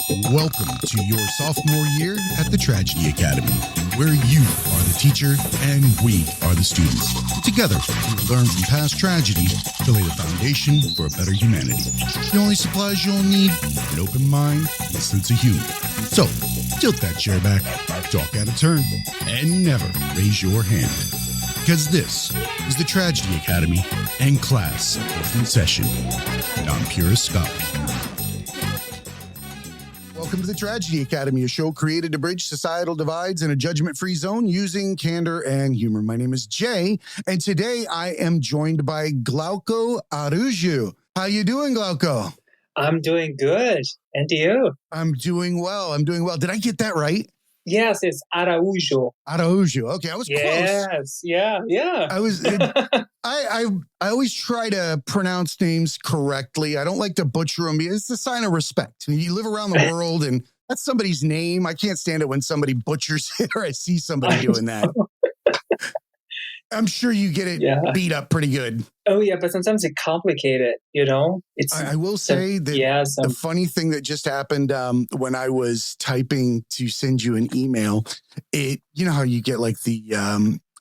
Welcome to your sophomore year at the Tragedy Academy, where you are the teacher and we are the students. Together, we learn from past tragedy to lay the foundation for a better humanity. The only supplies you'll need: an open mind and a sense of humor. So, tilt that chair back, talk out of turn, and never raise your hand. Because this is the Tragedy Academy, and class is in session. I'm Purist Scott. Welcome to the Tragedy Academy, a show created to bridge societal divides in a judgment-free zone using candor and humor. My name is Jay, and today I am joined by Glauco Araujo. How you doing, Glauco? I'm doing good. And you? I'm doing well. Did I get that right? Yes, it's Araujo. Araujo. Okay, I was close. Yes, yeah. I was. I always try to pronounce names correctly. I don't like to butcher them. It's a sign of respect. You live around the world, and that's somebody's name. I can't stand it when somebody butchers it, or I see somebody doing that. I'm sure you get it beat up pretty good. Oh, yeah, but sometimes it's complicated, you know? I will say that the funny thing that just happened when I was typing to send you an email, you know how you get like the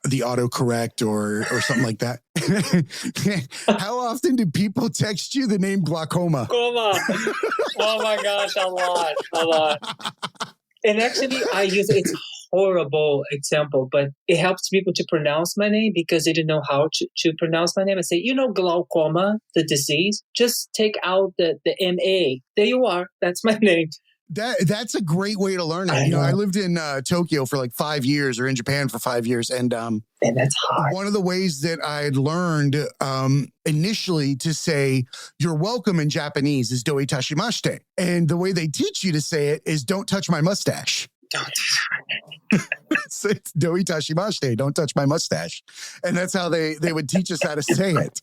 autocorrect or something like that? How often do people text you the name glaucoma? Oh my gosh, a lot. And actually, I use it's horrible example, but it helps people to pronounce my name because they didn't know how to pronounce my name. I say, glaucoma, the disease, just take out the M-A. There you are. That's my name. That's a great way to learn it. I lived in Tokyo for like 5 years, or in Japan for 5 years. And that's hard. One of the ways that I had learned initially to say "you're welcome" in Japanese is "doi tashimashite." And the way they teach you to say it is "don't touch my mustache." So it's "doi tashimashite," don't touch my mustache. And that's how they would teach us how to say it.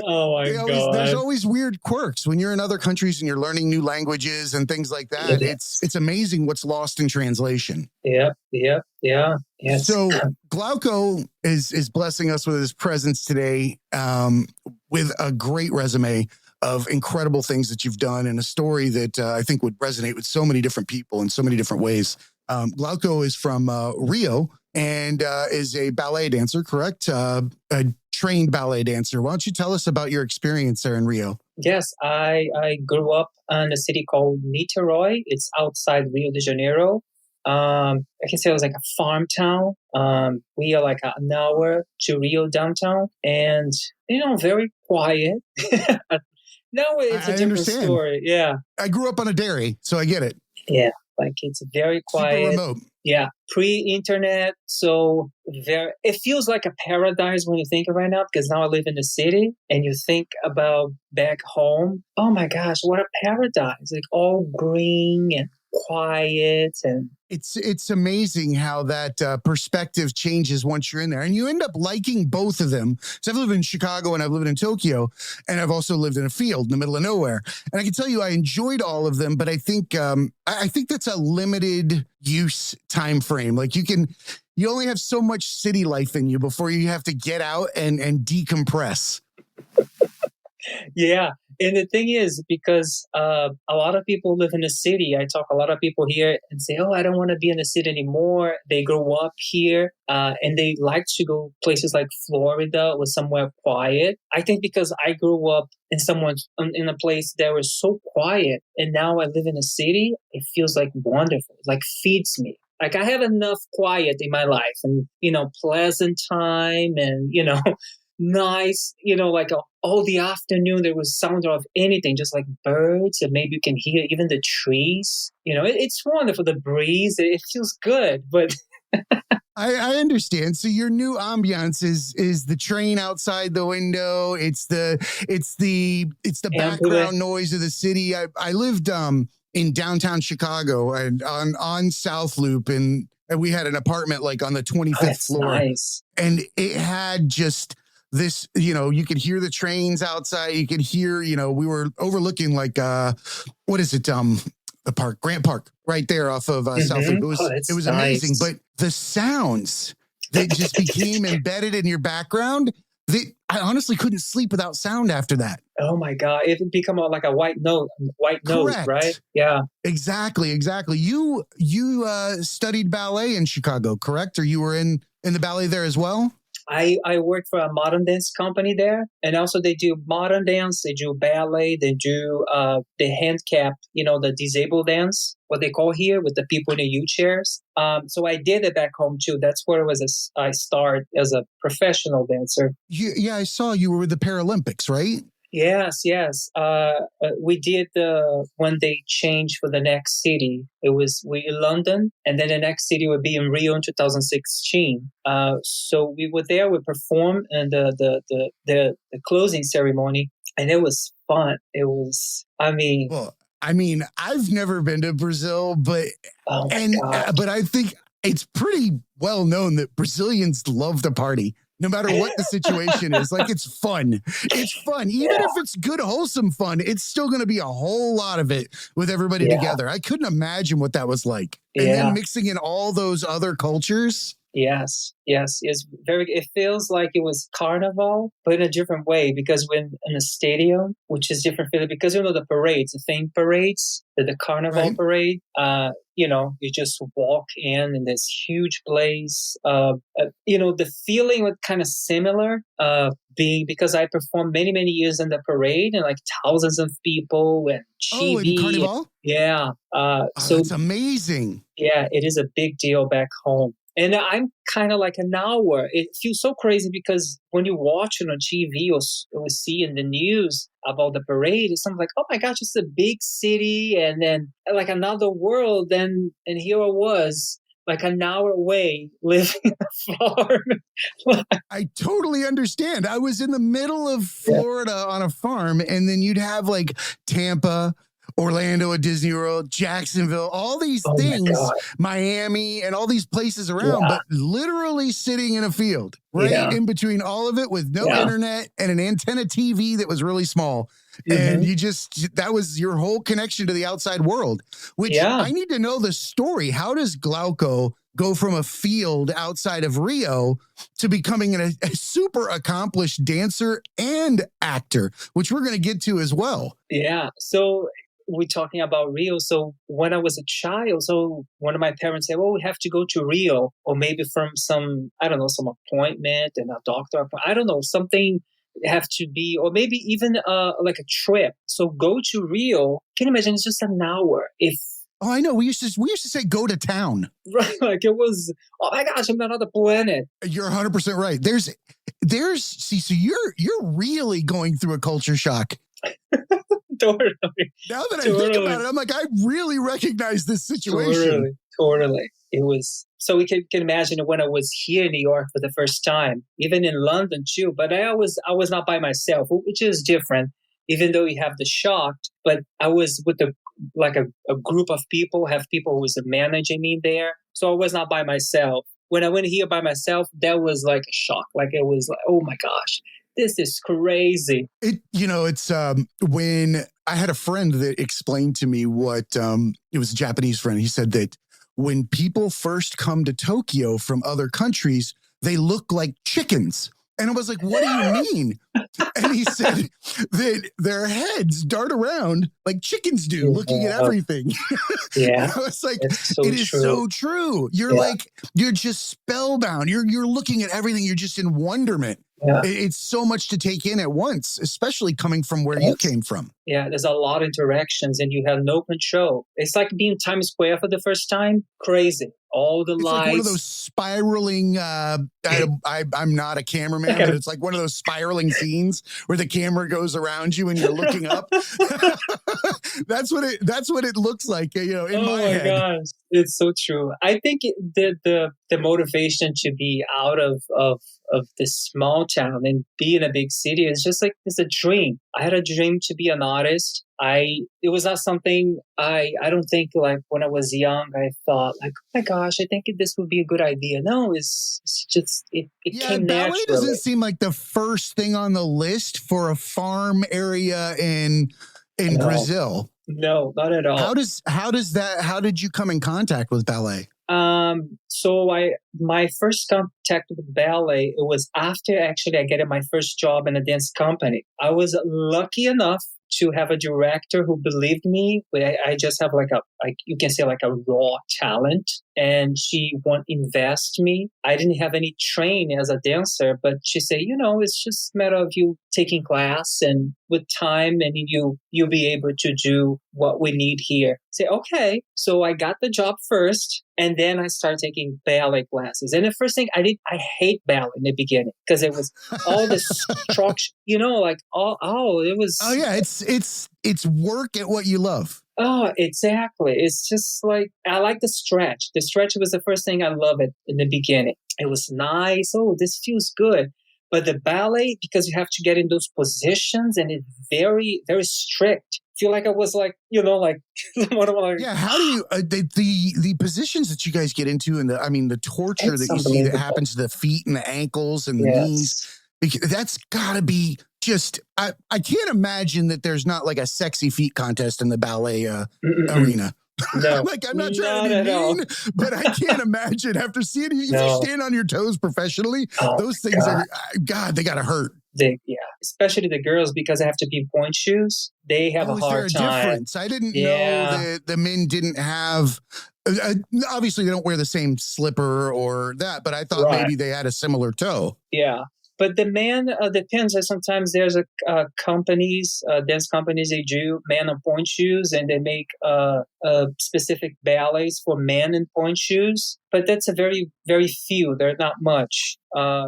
Oh my God. There's always weird quirks when you're in other countries and you're learning new languages and things like that. It's amazing what's lost in translation. Yeah. Yes. So Glauco is blessing us with his presence today, with a great resume of incredible things that you've done and a story that I think would resonate with so many different people in so many different ways. Glauco is from Rio and is a ballet dancer, correct? A trained ballet dancer. Why don't you tell us about your experience there in Rio? Yes, I grew up in a city called Niterói. It's outside Rio de Janeiro. I can say it was like a farm town. We are like an hour to Rio downtown, and very quiet. No, it's a different story. Yeah, I grew up on a dairy, so I get it. Yeah, like it's very quiet. Super remote. Yeah, pre-internet, so it feels like a paradise when you think of it right now, because now I live in the city and you think about back home. Oh my gosh, what a paradise. Like all green and quiet, and it's amazing how that perspective changes once you're in there, and you end up liking both of them. So I've lived in Chicago and I've lived in Tokyo, and I've also lived in a field in the middle of nowhere. And I can tell you, I enjoyed all of them, but I think I think that's a limited use time frame. Like you only have so much city life in you before you have to get out and decompress. Yeah. And the thing is, because a lot of people live in the city, I talk a lot of people here and say, oh, I don't want to be in the city anymore. They grow up here and they like to go places like Florida or somewhere quiet. I think because I grew up in a place that was so quiet, and now I live in a city, it feels like wonderful. It like feeds me. Like I have enough quiet in my life and, pleasant time and, nice, like all the afternoon there was sound of anything, just like birds, and maybe you can hear even the trees. It's wonderful, the breeze, it feels good. But I understand. So your new ambiance is the train outside the window. It's the background noise of the city. I lived in downtown Chicago and on South Loop, and we had an apartment like on the 25th floor. Nice. And it had just this, you could hear the trains outside. You could hear, we were overlooking like, what is it? The park, Grant Park, right there off of South Loop. It was amazing. But the sounds that just became embedded in your background, I honestly couldn't sleep without sound after that. Oh my God. It become like a white note, Correct. right? Yeah. Exactly. You studied ballet in Chicago, correct? Or you were in the ballet there as well? I work for a modern dance company there, and also they do modern dance, they do ballet, they do the handicapped, the disabled dance, what they call here with the people in the U chairs. So I did it back home too. That's where it was. I started as a professional dancer. Yeah, I saw you were with the Paralympics, right? Yes. We did when they changed for the next city. We in London, and then the next city would be in Rio in 2016. So we were there. We performed, and the closing ceremony, and it was fun. It was. Well, I've never been to Brazil, but oh my God. but I think it's pretty well known that Brazilians love to party. No matter what the situation is, like it's fun. It's fun. Even if it's good, wholesome fun, it's still going to be a whole lot of it with everybody together. I couldn't imagine what that was like. And then mixing in all those other cultures. Yes. It feels like it was Carnival, but in a different way, because when in a stadium, which is different because the parades, the fame parades, the Carnival parade, you just walk in this huge place. The feeling was kind of similar, because I performed many, many years in the parade and like thousands of people and TV. In Carnival? Yeah. So it's amazing. Yeah, it is a big deal back home. And I'm kind of like an hour. It feels so crazy because when you watch it on TV or see in the news about the parade, it's something like, oh my gosh, it's a big city and then like another world. And here I was like an hour away living in a farm. I totally understand. I was in the middle of Florida on a farm, and then you'd have like Tampa, Orlando at Disney World, Jacksonville, all these things, Miami, and all these places around, but literally sitting in a field, in between all of it with no internet and an antenna TV that was really small. And that was your whole connection to the outside world, which I need to know the story. How does Glauco go from a field outside of Rio to becoming a super accomplished dancer and actor, which we're going to get to as well? Yeah. So we're talking about Rio. So when I was a child, so one of my parents said, well, we have to go to Rio, or maybe from some appointment and a doctor appointment. I don't know, something have to be, or maybe even like a trip. So go to Rio. Can you imagine? It's just an hour. Oh, I know. We used to say go to town. Right. Like it was, oh my gosh, I'm on another planet. You're 100% right. So you're really going through a culture shock. Totally. Now that I think about it, I'm like, I really recognize this situation. Totally. It was, so we can imagine when I was here in New York for the first time, even in London too, but I was not by myself, which is different, even though you have the shock, but I was with a group of people, have people who was managing me there. So I was not by myself. When I went here by myself, that was like a shock. Like it was like, oh my gosh, this is crazy. It's when I had a friend that explained to me what, it was a Japanese friend. He said that when people first come to Tokyo from other countries, they look like chickens. And I was like, what do you mean? And he said that their heads dart around like chickens do, looking at everything. Yeah. I was like, it is so true. You're just spellbound. You're looking at everything. You're just in wonderment. Yeah. It's so much to take in at once, especially coming from where you came from. Yeah, there's a lot of interactions and you have no control. It's like being Times Square for the first time. Crazy. All the lights. Like one of those spiraling, I'm not a cameraman, but it's like one of those spiraling scenes where the camera goes around you and you're looking up. That's what it looks like, in my head. Oh my gosh, it's so true. I think the motivation to be out of this small town and be in a big city is just like, it's a dream. I had a dream to be an artist. It was not something I don't think like when I was young, I thought like, oh my gosh, I think this would be a good idea. No, it's just, it came naturally. Ballet doesn't seem like the first thing on the list for a farm area in Brazil. No, not at all. How did you come in contact with ballet? My first contact with ballet, it was after actually I get my first job in a dance company. I was lucky enough to have a director who believed me. I just have like you can say like a raw talent, and she won't invest me. I didn't have any training as a dancer, but she said, it's just a matter of you taking class, and with time, and you'll be able to do what we need here. Say, okay. So I got the job first, and then I started taking ballet classes. And the first thing I hate ballet in the beginning because it was all the structure, like it was. Oh yeah, it's work at what you love. Oh, exactly. It's just like, I like the stretch. The stretch was the first thing I loved it in the beginning. It was nice. Oh, this feels good. But the ballet, because you have to get in those positions, and it's very, very strict. Feel like I was like, like, yeah. How do you, the positions that you guys get into, and the torture that you see that happens to the feet and the ankles and the knees, because that's gotta be just, I can't imagine that there's not like a sexy feet contest in the ballet arena. No, like, I'm not trying to be mean, but I can't imagine after seeing you, if you stand on your toes professionally, those things they gotta hurt. Especially the girls, because they have to be in point shoes. They have a hard time. Difference? I didn't know that the men didn't have. Obviously, they don't wear the same slipper or that, but I thought maybe they had a similar toe. Yeah. But the man depends. Sometimes there's dance companies, they do men on point shoes, and they make specific ballets for men in point shoes. But that's a very, very few. They're not much.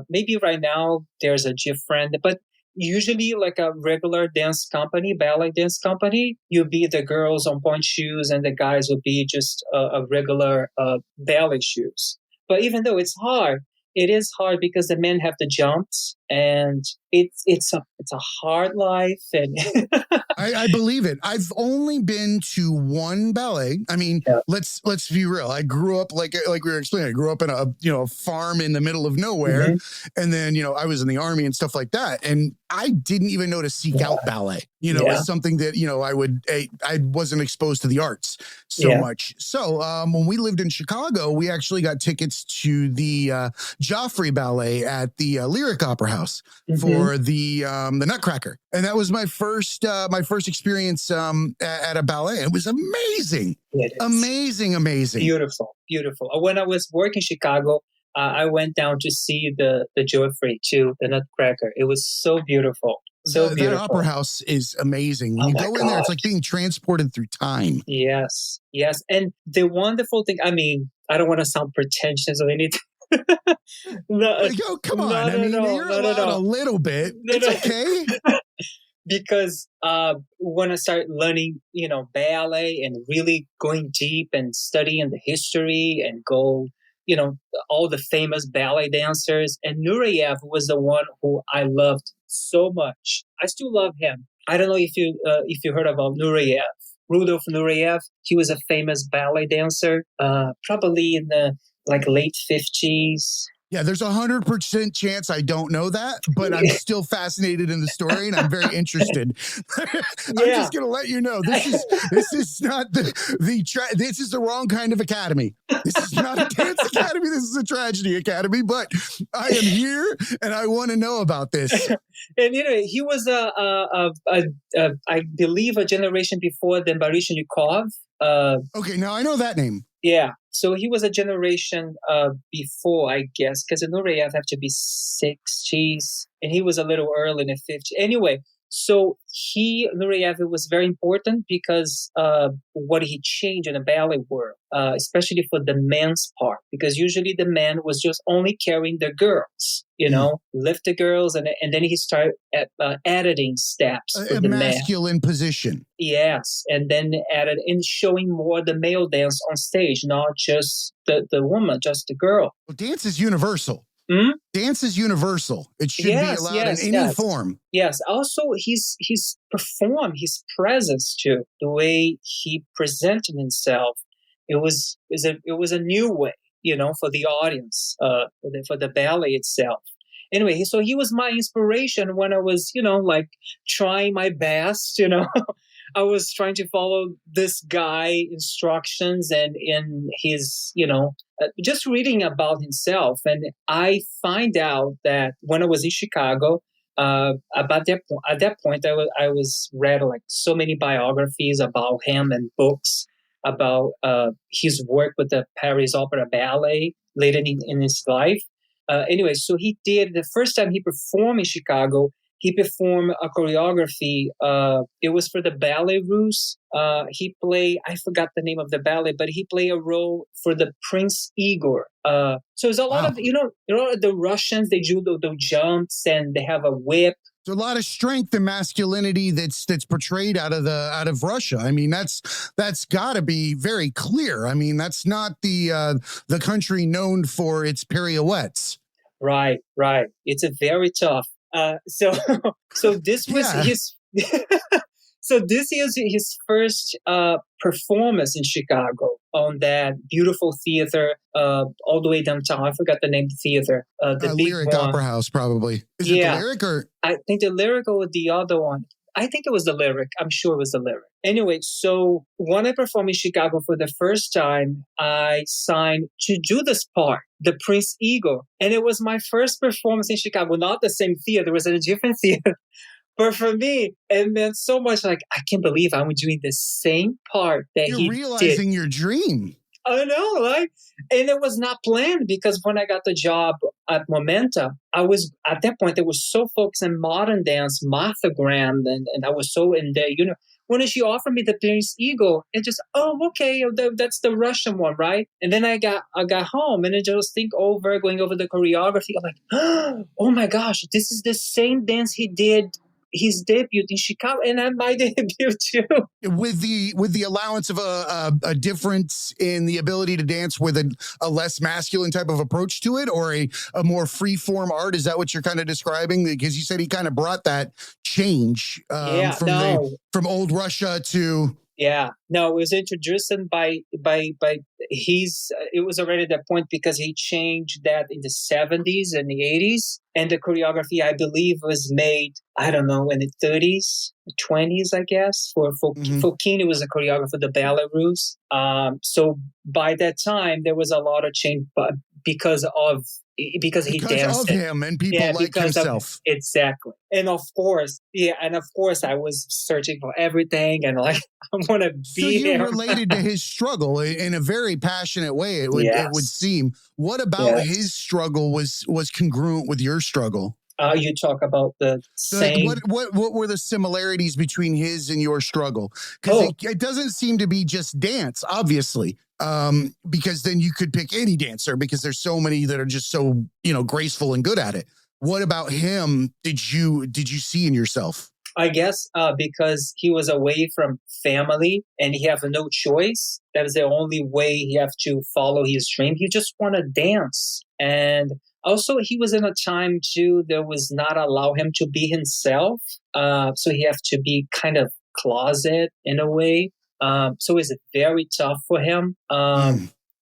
Maybe right now there's a different, but usually like a regular dance company, ballet dance company, you'll be the girls on point shoes, and the guys will be just a regular ballet shoes. But even though it's hard, it is hard because the men have the jumps, and it's a hard life. And I believe it. I've only been to one ballet. I mean, let's be real. I grew up like we were explaining. I grew up in a farm in the middle of nowhere, and then I was in the army and stuff like that, and I didn't even know to seek out ballet. As something that I wasn't exposed to the arts so much. So when we lived in Chicago, we actually got tickets to the Joffrey Ballet at the Lyric Opera House for the Nutcracker, and that was my first experience at a ballet. It was amazing, amazing, beautiful. When I was working in Chicago, I went down to see the Joffrey too, the Nutcracker. It was so beautiful. So beautiful. That opera house is amazing. When you go in there, it's like being transported through time. Yes. And the wonderful thing, I mean, I don't want to sound pretentious or anything. Come on. You're allowed a little bit. It's okay. Because when I started learning, ballet, and really going deep and studying the history, and go, all the famous ballet dancers, and Nureyev was the one who I loved so much. I still love him. I don't know if you heard about Nureyev. Rudolph Nureyev. He was a famous ballet dancer, probably in the late 50s. Yeah, there's 100% chance I don't know that, but I'm still fascinated in the story, and I'm very interested. I'm just going to let you know, this is not this is the wrong kind of academy. This is not a dance academy. This is a tragedy academy, but I am here, and I want to know about this. And he was I believe a generation before the Baryshnikov. Okay, now I know that name. Yeah. So he was a generation before, I guess, because Nureyev have to be 60s, and he was a little early in the 50s. Anyway, so Nureyev, it was very important because what he changed in the ballet world, especially for the men's part, because usually the man was just only carrying the girls, lift the girls, and then he started editing steps for the masculine position. Yes, and then added in showing more the male dance on stage, not just the woman, just the girl. Well, dance is universal. Dance is universal. It should be allowed in any form. Yes. Also, his presence too, the way he presented himself, it was a new way, for the audience, for the ballet itself. Anyway, so he was my inspiration when I was, trying my best, I was trying to follow this guy instructions and in his, just reading about himself. And I find out that when I was in Chicago, at that point, I was read like so many biographies about him and books about his work with the Paris Opera Ballet later in his life. Anyway, so he did the first time he performed in Chicago. He performed a choreography. It was for the Ballet Russe. He played, I forgot the name of the ballet, but he played a role for the Prince Igor. So there's a lot of, the Russians, they do the jumps and they have a whip. There's a lot of strength and masculinity that's portrayed out of Russia. I mean, that's got to be very clear. I mean, that's not the country known for its pirouettes. Right. It's a very tough. So this was his. So this is his first performance in Chicago on that beautiful theater all the way downtown. I forgot the name of the theater. The big Lyric one. Opera House, probably. Is it the Lyric or? I think the Lyric or the other one. I think it was the Lyric. I'm sure it was the Lyric. Anyway, so when I performed in Chicago for the first time, I signed to do this part, the Prince Igor. And it was my first performance in Chicago, not the same theater. It was at a different theater. But for me, it meant so much. Like, I can't believe I'm doing the same part that You're he realizing did. your dream. I know, like, and it was not planned because when I got the job at Momenta, I was, at that point, I was so focused on modern dance, Martha Graham, and I was so in there, when she offered me the Prince Igor, it just, okay, that's the Russian one, right? And then I got home and I just going over the choreography. I'm like, oh my gosh, this is the same dance he did his debut in Chicago, and my debut too. With the allowance of a difference in the ability to dance with a less masculine type of approach to it, or a more free form art. Is that what you're kind of describing? Because you said he kind of brought that change from old Russia to. Yeah, no, it was introduced by it was already at that point because he changed that in the 70s and the 80s. And the choreography, I believe, was made, I don't know, in the 30s, 20s, I guess. For Keen, it was a choreographer for the Ballet Russe. So by that time, there was a lot of change because he danced of him and people like himself. Exactly. And of course, I was searching for everything and like, I want to be there. So you there. related to his struggle in a very passionate way, it would seem. What about his struggle was congruent with your struggle? You talk about the same. What were the similarities between his and your struggle? Because it doesn't seem to be just dance, obviously. Because then you could pick any dancer because there's so many that are just so, graceful and good at it. What about him did you see in yourself? I guess because he was away from family and he have no choice. That was the only way he have to follow his dream. He just want to dance. And also he was in a time too that was not allow him to be himself. So he have to be kind of closet in a way. So it's very tough for him.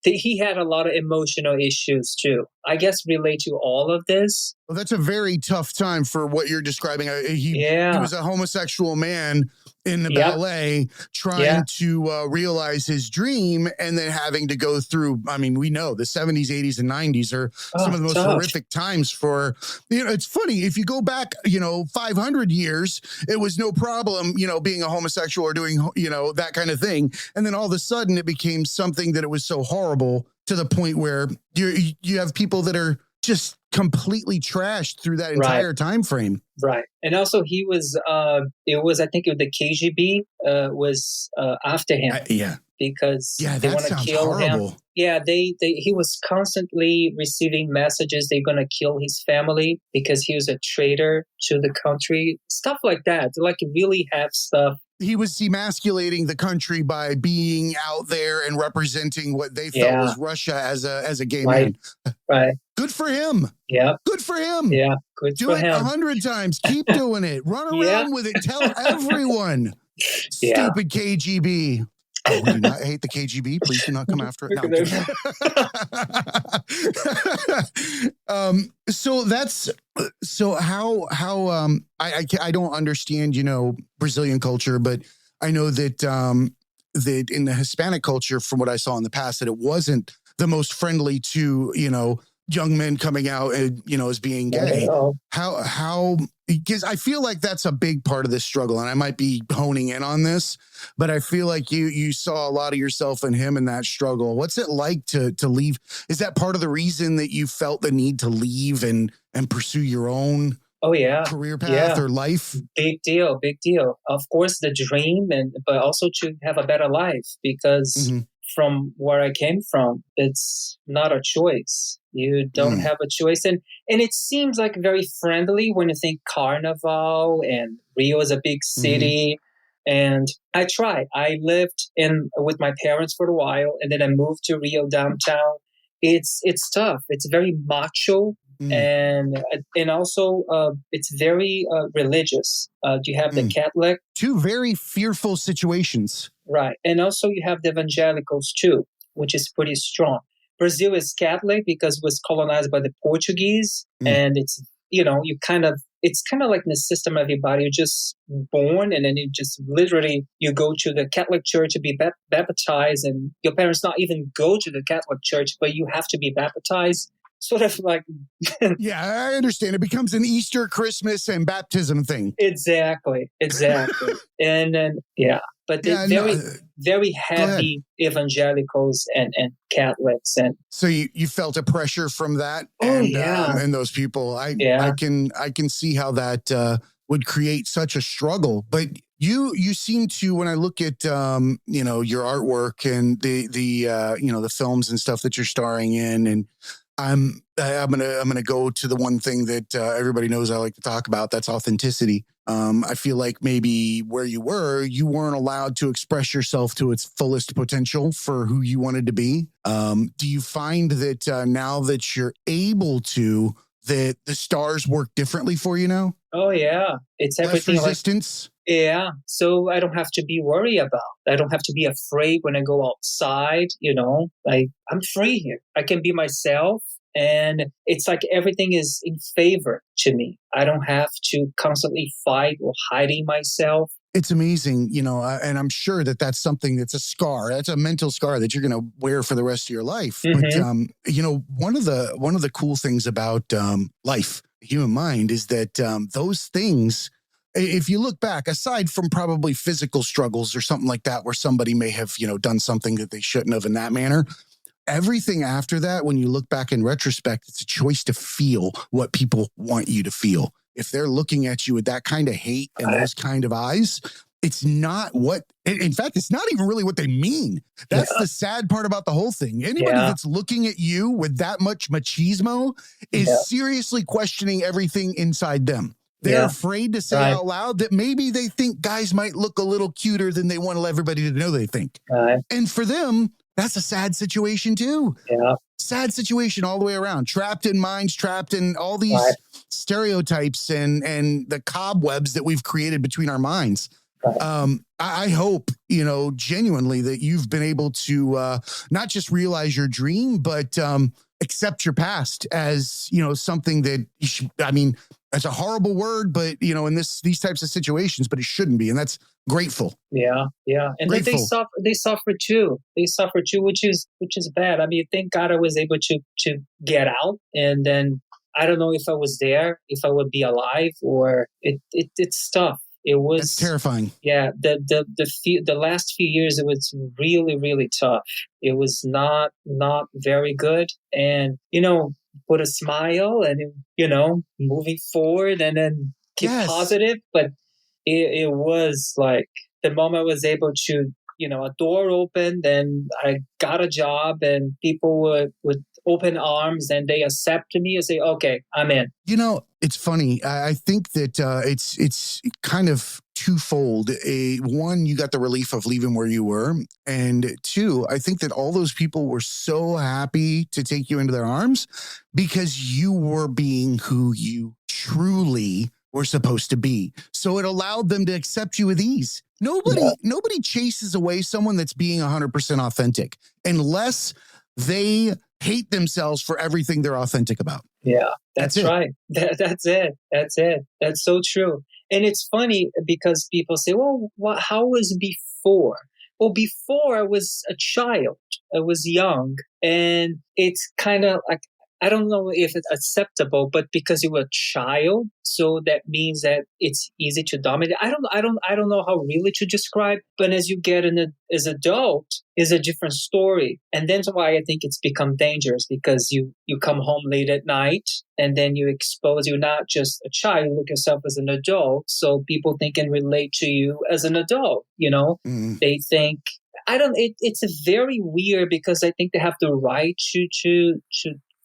He had a lot of emotional issues too. I guess relate to all of this. Well, that's a very tough time for what you're describing. He was a homosexual man in the ballet trying to realize his dream and then having to go through, I mean, we know the 70s, 80s, and 90s are some of the most horrific times for, it's funny, if you go back, 500 years, it was no problem, being a homosexual or doing, that kind of thing. And then all of a sudden it became something that it was so horrible to the point where you have people that are just completely trashed through that entire time frame. Right. And also he was, I think the KGB was after him. Because they want to kill him. Yeah, he was constantly receiving messages they're going to kill his family because he was a traitor to the country. Stuff like that. Like really have stuff. He was emasculating the country by being out there and representing what they felt was Russia as a gay man. Right. Good for him. Yeah. Good for him. Yeah. Good Do for it him. 100 times. Keep doing it. Run around with it. Tell everyone. Stupid KGB. Oh, we do not hate the KGB. Please do not come after it. So I don't understand, Brazilian culture, but I know that that in the Hispanic culture, from what I saw in the past, that it wasn't the most friendly to, young men coming out and, as being gay. How, because I feel like that's a big part of this struggle, and I might be honing in on this, but I feel like you saw a lot of yourself in him in that struggle. What's it like to leave? Is that part of the reason that you felt the need to leave and pursue your own career path or life? Big deal. Of course, the dream, but also to have a better life, because from where I came from, it's not a choice. You don't have a choice. And it seems like very friendly when you think Carnival, and Rio is a big city. And I tried. I lived with my parents for a while, and then I moved to Rio downtown. It's tough. It's very macho. And also it's very religious. You have the Catholic. Two very fearful situations. Right. And also you have the evangelicals too, which is pretty strong. Brazil is Catholic because it was colonized by the Portuguese. And it's, it's kind of like in the system of everybody. You're just born, and then you just literally, you go to the Catholic church to be baptized, and your parents not even go to the Catholic church, but you have to be baptized. Sort of like... Yeah, I understand. It becomes an Easter, Christmas, and baptism thing. Exactly. And then, but they're very heavy evangelicals and Catholics. And so you felt a pressure from that? And those people. I can see how that would create such a struggle. But you seem to, when I look at your artwork and the films and stuff that you're starring in, and I'm gonna go to the one thing that everybody knows I like to talk about. That's authenticity. I feel like maybe where you weren't allowed to express yourself to its fullest potential for who you wanted to be. Do you find that now that you're able to, that the stars work differently for you now? Oh yeah, it's everything. Less resistance. So I don't have to be worried about. I don't have to be afraid when I go outside. I'm free here. I can be myself, and it's like everything is in favor to me. I don't have to constantly fight or hiding myself. It's amazing, and I'm sure that that's something that's a scar. That's a mental scar that you're going to wear for the rest of your life. But one of the cool things about life, the human mind, is that those things, if you look back, aside from probably physical struggles or something like that, where somebody may have, done something that they shouldn't have in that manner, everything after that, when you look back in retrospect, it's a choice to feel what people want you to feel. If they're looking at you with that kind of hate and those kind of eyes, it's not in fact, it's not even really what they mean. That's the sad part about the whole thing. Anybody that's looking at you with that much machismo is seriously questioning everything inside them. They're afraid to say out loud that maybe they think guys might look a little cuter than they want everybody to know they think. And for them, that's a sad situation too. Sad situation all the way around. Trapped in minds, trapped in all these stereotypes and the cobwebs that we've created between our minds. I hope, genuinely that you've been able to not just realize your dream, but accept your past as, something that you should, that's a horrible word, but, in these types of situations, but it shouldn't be. And that's grateful. Yeah. And they suffer too. Which is bad. Thank God I was able to get out. And then I don't know if I was there, if I would be alive, or it's tough. It was That's terrifying. Yeah. The last few years, it was really, really tough. It was not very good. And, put a smile and, moving forward and then keep positive. But it was like the moment I was able to, a door opened and I got a job and people would open arms and they accepted me and say, okay, I'm in. It's funny. I think that it's kind of twofold. One, you got the relief of leaving where you were. And two, I think that all those people were so happy to take you into their arms because you were being who you truly were supposed to be. So it allowed them to accept you with ease. Nobody chases away someone that's being 100% authentic unless they hate themselves for everything they're authentic about. Yeah, that's right. That's it. That's so true. And it's funny because people say, well, how was before? Well, before I was a child, I was young, and it's kind of like, I don't know if it's acceptable, but because you were a child, so that means that it's easy to dominate. I don't know how really to describe. But as you get as adult, is a different story, and that's why I think it's become dangerous, because you come home late at night, and then you expose, you're not just a child, you look yourself as an adult, so people think and relate to you as an adult. They think. I don't. It's a very weird, because I think they have the right to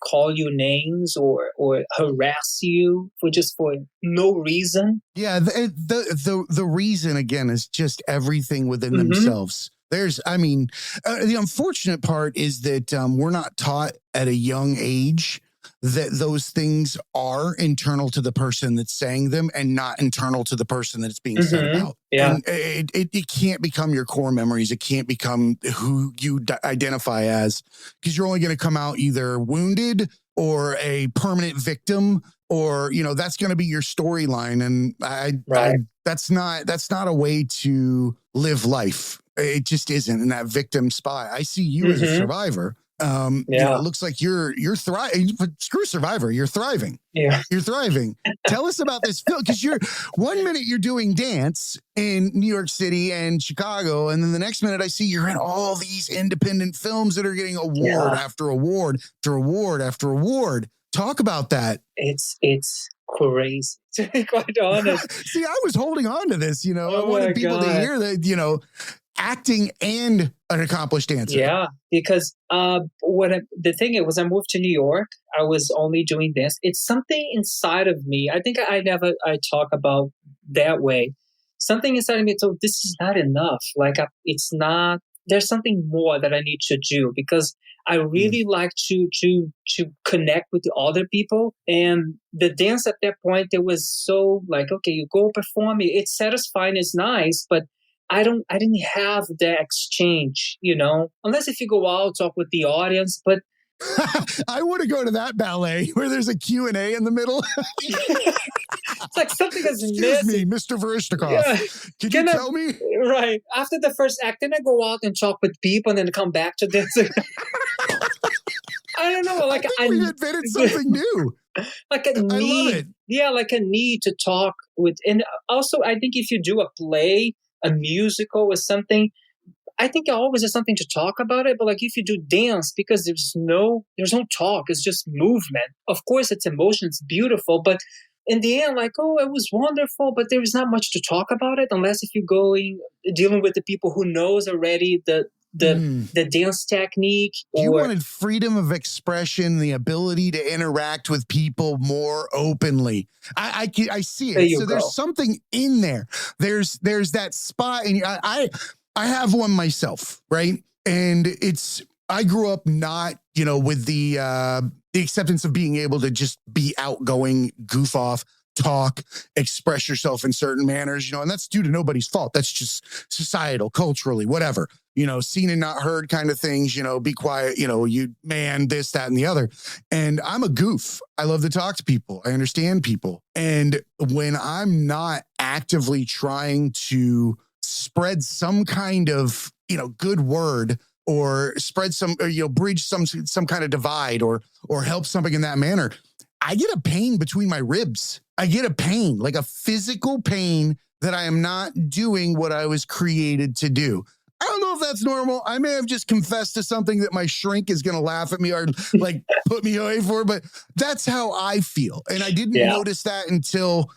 call you names or harass you for no reason. Yeah, the reason again is just everything within themselves. The unfortunate part is that we're not taught at a young age that those things are internal to the person that's saying them and not internal to the person that it's being said about. Yeah. And it can't become your core memories. It can't become who you identify as, because you're only going to come out either wounded or a permanent victim, or, that's going to be your storyline. And that's not a way to live life. It just isn't in that victim spot. I see you as a survivor. It looks like you're thriving. Screw survivor, you're thriving. Yeah, you're thriving. Tell us about this film, because you're 1 minute you're doing dance in New York City and Chicago, and then the next minute I see you're in all these independent films that are getting award after award after award after award. Talk about that. It's crazy, to be quite honest. See, I was holding on to this. I Oh wanted people to hear that. Acting and an accomplished dancer. Yeah, because the thing is, I moved to New York, I was only doing this. It's something inside of me. I think I talk about that way. Something inside of me. So this is not enough. It's not. There's something more that I need to do, because I really like to connect with the other people. And the dance at that point, it was so okay, you go perform. It's satisfying, it's nice, but I didn't have that exchange, unless if you go out, talk with the audience, but I want to go to that ballet where there's a Q&A in the middle. It's like something is Excuse missing. me, Mr. Verishnikov. Yeah. Can you tell me? Right. After the first act, then I go out and talk with people and then come back to this. I don't know. I think we invented something new. Like a need. I love it. Yeah, like a need to talk with. And also, I think if you do a play, a musical or something, I think always there's something to talk about it. But if you do dance, because there's no talk, it's just movement. Of course, it's emotion, it's beautiful, but in the end, it was wonderful, but there is not much to talk about it, unless if you're dealing with the people who knows already the dance technique. You wanted freedom of expression, the ability to interact with people more openly. I see it. So there's something in there. There's that spot, and I have one myself, right? And I grew up not, with the acceptance of being able to just be outgoing, goof off, talk, express yourself in certain manners, and that's due to nobody's fault. That's just societal, culturally, whatever, seen and not heard kind of things, be quiet, you man, this, that, and the other. And I'm a goof. I love to talk to people. I understand people. And when I'm not actively trying to spread some kind of, good word, or spread some, bridge some kind of divide, or help something in that manner, I get a pain between my ribs. I get a pain, like a physical pain, that I am not doing what I was created to do. I don't know if that's normal. I may have just confessed to something that my shrink is going to laugh at me or put me away for, but that's how I feel. And I didn't notice that until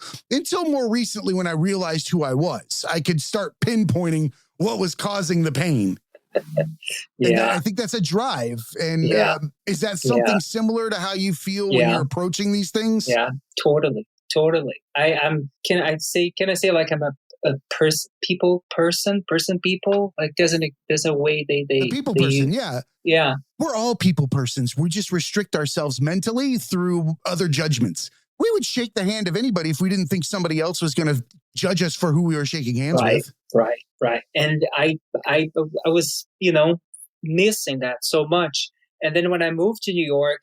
more recently, when I realized who I was. I could start pinpointing what was causing the pain. And I think that's a drive. And is that something similar to how you feel when you're approaching these things? Yeah, totally. Can I say I'm a people? There's a way they the people person. Yeah. We're all people persons. We just restrict ourselves mentally through other judgments. We would shake the hand of anybody if we didn't think somebody else was going to judge us for who we were shaking hands with. Right. And I was, missing that so much. And then when I moved to New York,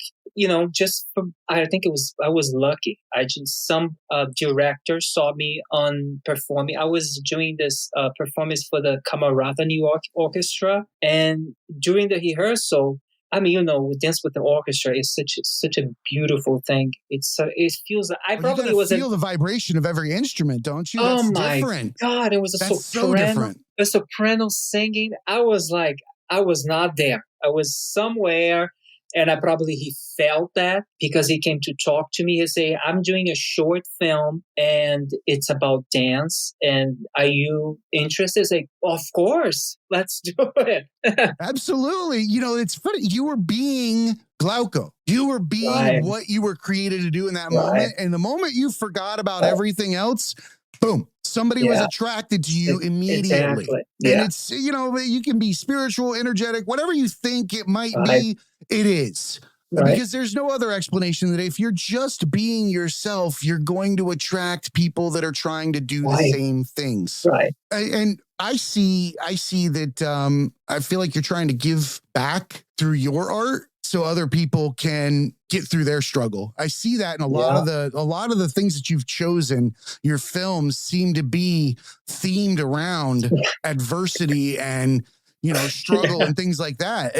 just from, I think I was lucky. Some director saw me on performing. I was doing this performance for the Camerata New York Orchestra, and during the rehearsal, I mean, we dance with the orchestra. It's such a beautiful thing. It feels like I probably was feel the vibration of every instrument, don't you? Oh That's my different. God! It was That's so different. A soprano singing. I was like, I was not there. I was somewhere, and he felt that because he came to talk to me. He say, "I'm doing a short film, and it's about dance. And are you interested?" It's like, of course, let's do it. Absolutely. It's funny. You were being Glauco. You were being what you were created to do in that moment. And the moment you forgot about everything else, boom, somebody was attracted to you immediately. Exactly. And it's, you can be spiritual, energetic, whatever you think it might be, it is. Because there's no other explanation that if you're just being yourself, you're going to attract people that are trying to do the same things. Right. And I see that I feel like you're trying to give back through your art so other people can get through their struggle. I see that in a lot of the things that you've chosen. Your films seem to be themed around adversity and struggle and things like that.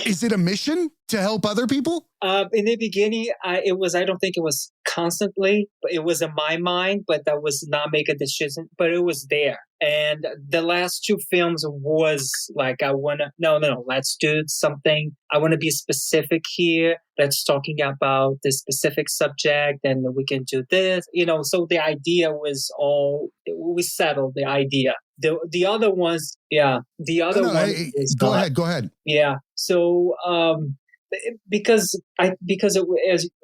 Is it a mission to help other people? In the beginning, I don't think it was constantly, but it was in my mind, but that was not make a decision, but it was there. And the last two films was like, let's do something. I want to be specific here. Let's talking about this specific subject and we can do this, so the idea was we settled the idea. The other ones, Go ahead. Yeah. So, because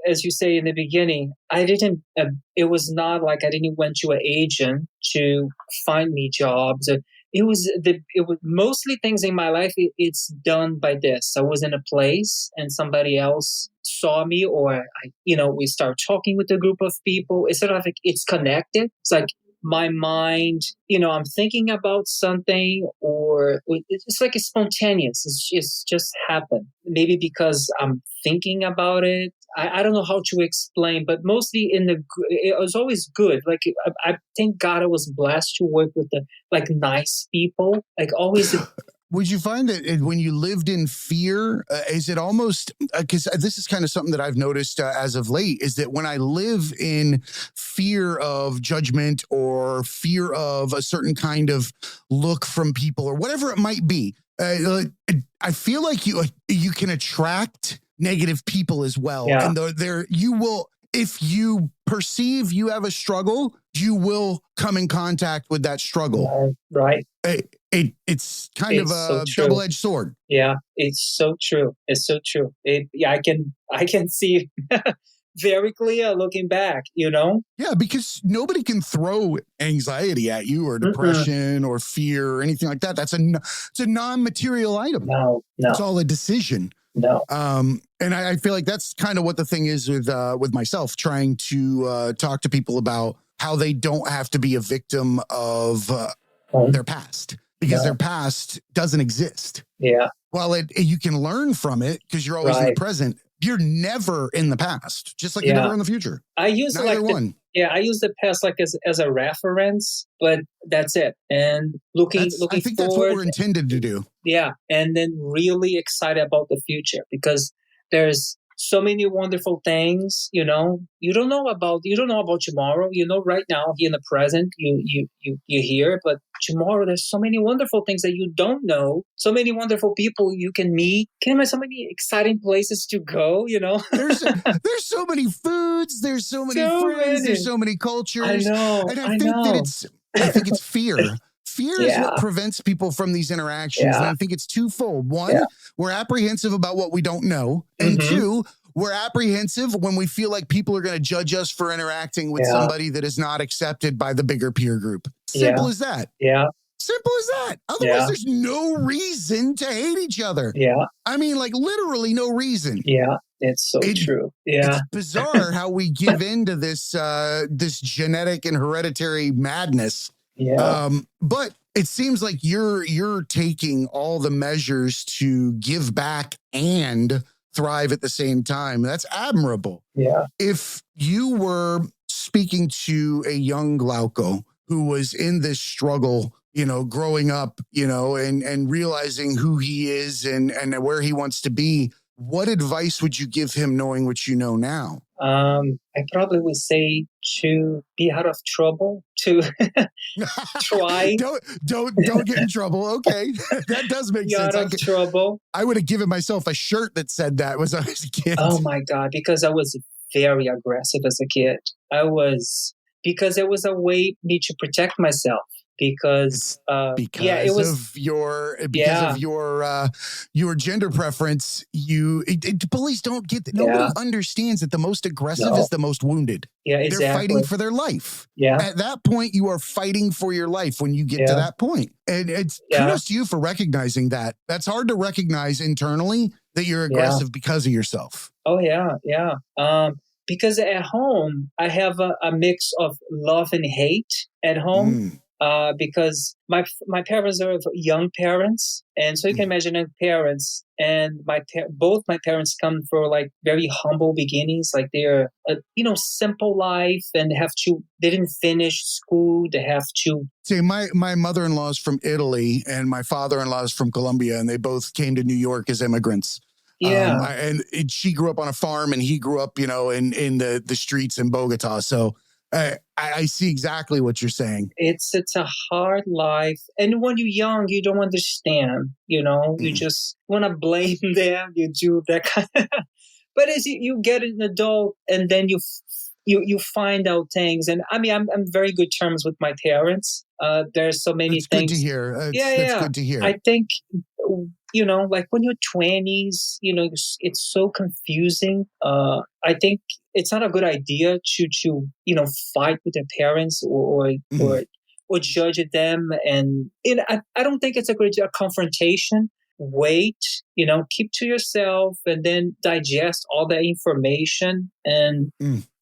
as you say in the beginning, I didn't. It was not like I didn't went to an agent to find me jobs. It was mostly things in my life. It's done by this. I was in a place and somebody else saw me, or we start talking with a group of people. It's sort of like it's connected. It's like my mind, I'm thinking about something, or it's like it's spontaneous. It's just happened. Maybe because I'm thinking about it. I don't know how to explain, but mostly it was always good. Like I thank God I was blessed to work with nice people. Like always. Would you find that when you lived in fear, is it almost, because this is kind of something that I've noticed as of late, is that when I live in fear of judgment or fear of a certain kind of look from people or whatever it might be, I feel like you can attract negative people as well. Yeah. And you will, if you perceive you have a struggle, you will come in contact with that struggle. Right. It's kind of a double-edged sword. Yeah, it's so true. It's so true. I can see very clear looking back, Yeah, because nobody can throw anxiety at you or depression or fear or anything like that. It's a non-material item. No. It's all a decision. No. And I feel like that's kind of what the thing is with myself, trying to talk to people about how they don't have to be a victim of their past, because their past doesn't exist. Yeah. Well, you can learn from it because you're always in the present. You're never in the past, just like you're never in the future. I use I use the past like as a reference, but that's it. And looking I think forward, that's what we're intended to do. Yeah, and then really excited about the future because there's so many wonderful things. You don't know about tomorrow. Right now here in the present, you hear, but tomorrow there's so many wonderful things that you don't know. So many wonderful people you can meet. So many exciting places to go. There's so many foods. There's so many friends. There's so many cultures. I know. And I think it's fear. Fear is what prevents people from these interactions. Yeah. And I think it's twofold. One, we're apprehensive about what we don't know. And two, we're apprehensive when we feel like people are going to judge us for interacting with somebody that is not accepted by the bigger peer group. Simple as that. Yeah. Simple as that. Otherwise, there's no reason to hate each other. Yeah. I mean, like literally no reason. Yeah. It's so true. Yeah. It's bizarre how we give into this genetic and hereditary madness. Yeah. But it seems like you're taking all the measures to give back and thrive at the same time. That's admirable. Yeah. If you were speaking to a young Glauco who was in this struggle, growing up, and realizing who he is and where he wants to be, what advice would you give him knowing what you know now? I probably would say to be out of trouble, to try. Don't get in trouble. Okay. That does make sense. Out of trouble. I would have given myself a shirt that said that was I was a kid. Oh my God, because I was very aggressive as a kid. Because it was a way me to protect myself. Because of your gender preference, police don't get that. Nobody understands that the most aggressive is the most wounded. Yeah, exactly. They're fighting for their life. Yeah. At that point, you are fighting for your life when you get to that point. And it's kudos to you for recognizing that. That's hard to recognize internally that you're aggressive because of yourself. Oh yeah. Because at home I have a mix of love and hate at home. Because my parents are young parents, and so you can imagine young parents, and both my parents come from like very humble beginnings, like they're simple life, and they didn't finish school, they have to. See, my mother-in-law is from Italy, and my father-in-law is from Colombia, and they both came to New York as immigrants. Yeah, and she grew up on a farm, and he grew up, in the streets in Bogota. So. I see exactly what you're saying. It's a hard life. And when you're young, you don't understand, you just want to blame them. You do that kind of, but as you get an adult and then you find out things. And I mean, I'm very good terms with my parents. There's so many things. Good to hear. That's good to hear. I think, like when you're 20s, it's so confusing. I think it's not a good idea to fight with your parents or judge them. And I don't think it's a good confrontation. Wait, keep to yourself and then digest all that information. And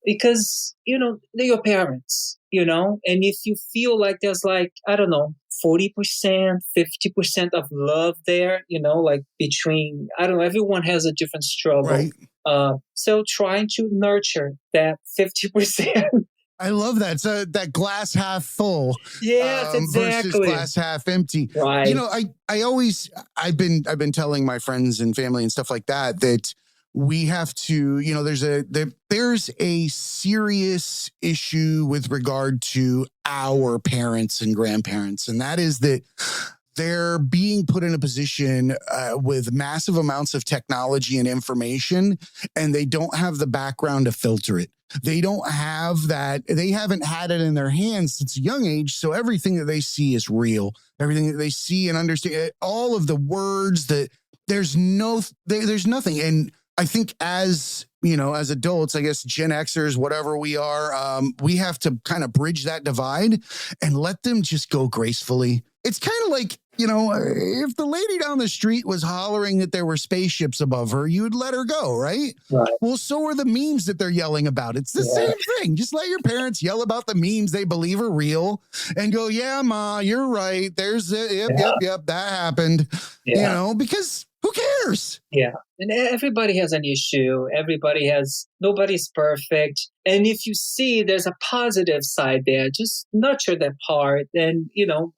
because, they're your parents, and if you feel like there's 40%, 50% of love there, like between, everyone has a different struggle. Right. So trying to nurture that 50%. I love that. So that glass half full. Yes, exactly. Versus glass half empty. Right. I've been telling my friends and family and stuff like that we have to, there's a serious issue with regard to our parents and grandparents. And that is that they're being put in a position with massive amounts of technology and information, and they don't have the background to filter it. They don't have that. They haven't had it in their hands since a young age. So everything that they see is real. Everything that they see and understand, all of the words that there's nothing. And I think as adults, I guess Gen Xers, whatever we are, we have to kind of bridge that divide and let them just go gracefully. It's kind of like, if the lady down the street was hollering that there were spaceships above her, you'd let her go, right? Right. Well, so are the memes that they're yelling about. It's the same thing. Just let your parents yell about the memes they believe are real and go, yeah, Ma, you're right. There's yep, that happened, because who cares? Yeah. And everybody has an issue. Nobody's perfect. And if you see there's a positive side there, just nurture that part and,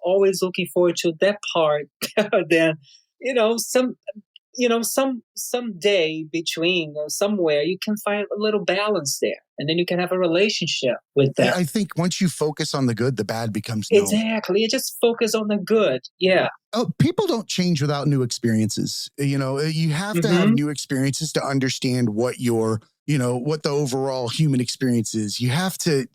always looking forward to that part. Then, some day between somewhere you can find a little balance there. And then you can have a relationship with that. I think once you focus on the good, the bad becomes known. Exactly. You just focus on the good. Yeah. Oh, people don't change without new experiences. You have to have new experiences to understand what what the overall human experience is. You have to,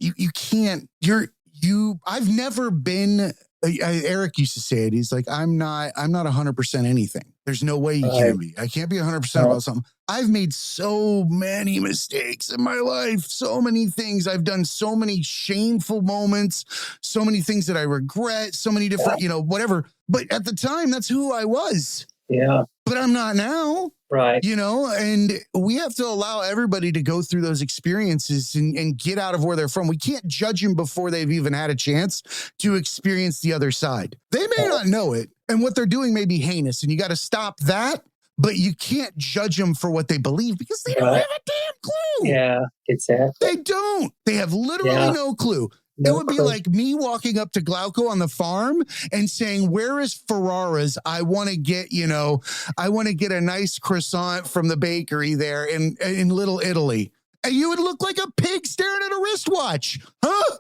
I've never been, Eric used to say it. He's like, I'm not 100% anything. There's no way you can be. I can't be 100% about something. I've made so many mistakes in my life, so many things. I've done so many shameful moments, so many things that I regret, so many different, whatever. But at the time, that's who I was. Yeah. But I'm not now. Right. And we have to allow everybody to go through those experiences and get out of where they're from. We can't judge them before they've even had a chance to experience the other side. They may not know it, and what they're doing may be heinous, and you got to stop that but you can't judge them for what they believe because they don't have a damn clue. Yeah, exactly. They don't. They have literally no clue. It would be like me walking up to Glauco on the farm and saying, where is Ferrara's? I want to get, a nice croissant from the bakery there in Little Italy. And you would look like a pig staring at a wristwatch. Huh?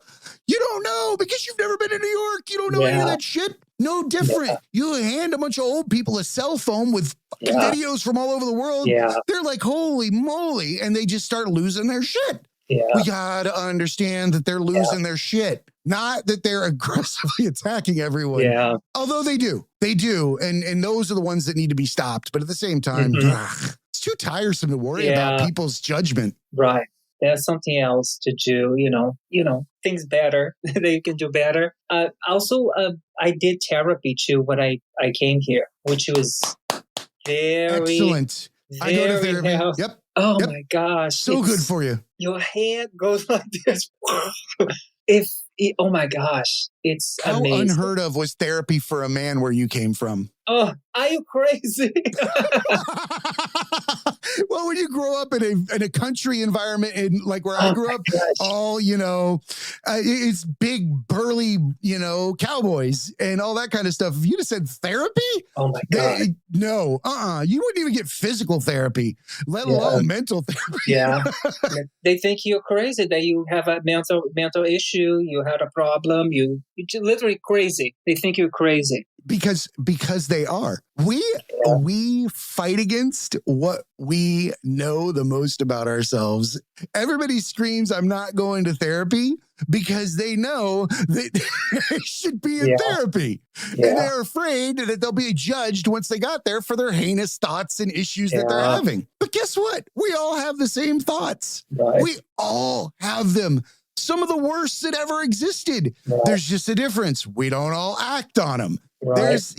You don't know because you've never been to New York. You don't know any of that shit. No different. Yeah. You hand a bunch of old people a cell phone with fucking videos from all over the world. Yeah. They're like, holy moly. And they just start losing their shit. Yeah. We got to understand that they're losing their shit. Not that they're aggressively attacking everyone. Yeah. Although they do. They do. And those are the ones that need to be stopped. But at the same time, it's too tiresome to worry about people's judgment. Right. There's something else to do, things better that you can do better. Also, I did therapy too when I came here, which was very excellent. I go to therapy. Yep. Oh my gosh. So good for you. Your head goes like this. Oh my gosh. It's how amazing. Unheard of was therapy for a man where you came from? Oh, are you crazy? Well, when you grow up in a country environment, in like where I grew up, all it's big burly, cowboys and all that kind of stuff. If you just said therapy, oh my god, no, you wouldn't even get physical therapy, let alone mental therapy. Yeah, they think you're crazy. That you have a mental issue. You had a problem. You're literally crazy. They think you're crazy. Because they are. We fight against what we know the most about ourselves. Everybody screams, I'm not going to therapy because they know that they should be in therapy. Yeah. And they're afraid that they'll be judged once they got there for their heinous thoughts and issues that they're having. But guess what? We all have the same thoughts. Right. We all have them. Some of the worst that ever existed. Right. There's just a difference. We don't all act on them. Right. There's,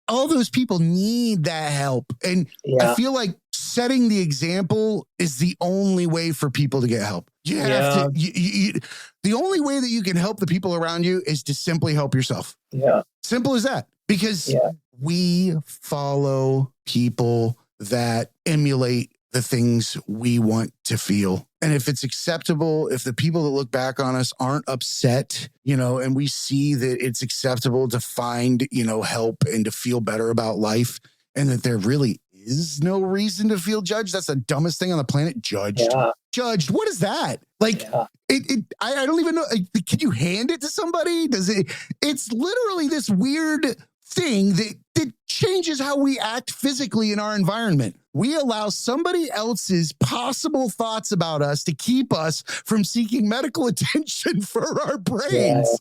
all those people need that help. And I feel like setting the example is the only way for people to get help. You have to, the only way that you can help the people around you is to simply help yourself. Yeah. Simple as that. Because we follow people that emulate the things we want to feel. And if it's acceptable, if the people that look back on us aren't upset, and we see that it's acceptable to find, help and to feel better about life, and that there really is no reason to feel judged. That's the dumbest thing on the planet. Judged. Yeah. Judged. What is that? Like, I don't even know. Can you hand it to somebody? It's literally this weird thing that changes how we act physically in our environment. We allow somebody else's possible thoughts about us to keep us from seeking medical attention for our brains. Yeah.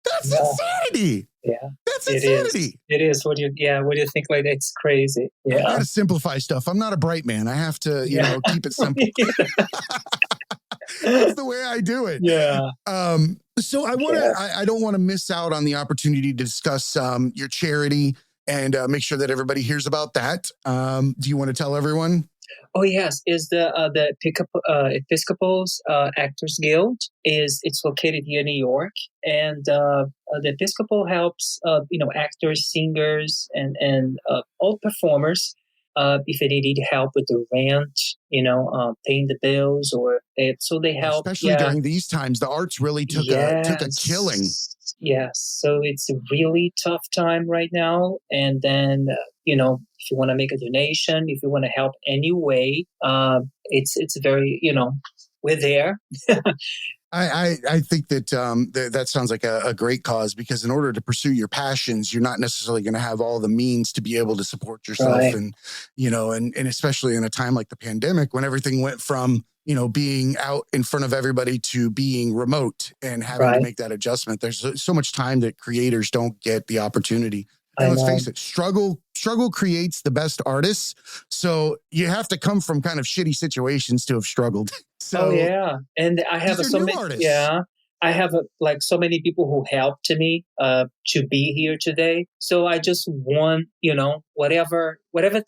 That's insanity. Yeah. That's insanity. It is. What do you think? Like, it's crazy. Yeah. I gotta simplify stuff. I'm not a bright man. I have to, keep it simple. That's the way I do it. Yeah. So I don't want to miss out on the opportunity to discuss your charity and make sure that everybody hears about that. Do you want to tell everyone? Oh yes, is the Episcopal's Actors Guild. It's located here in New York, and the Episcopal helps actors, singers, and all performers. If they need help with the rent, paying the bills, so they help. Especially during these times, the arts really took a killing. Yes, so it's a really tough time right now. And then, if you want to make a donation, if you want to help any way, it's very, we're there. I think that that sounds like a great cause, because in order to pursue your passions, you're not necessarily going to have all the means to be able to support yourself. Right. And, and especially in a time like the pandemic, when everything went from, being out in front of everybody to being remote and having to make that adjustment. There's so much time that creators don't get the opportunity. And let's face it, struggle creates the best artists. So you have to come from kind of shitty situations to have struggled. So, and I have so many artists. Yeah, I have so many people who helped me to be here today. So I just want, whatever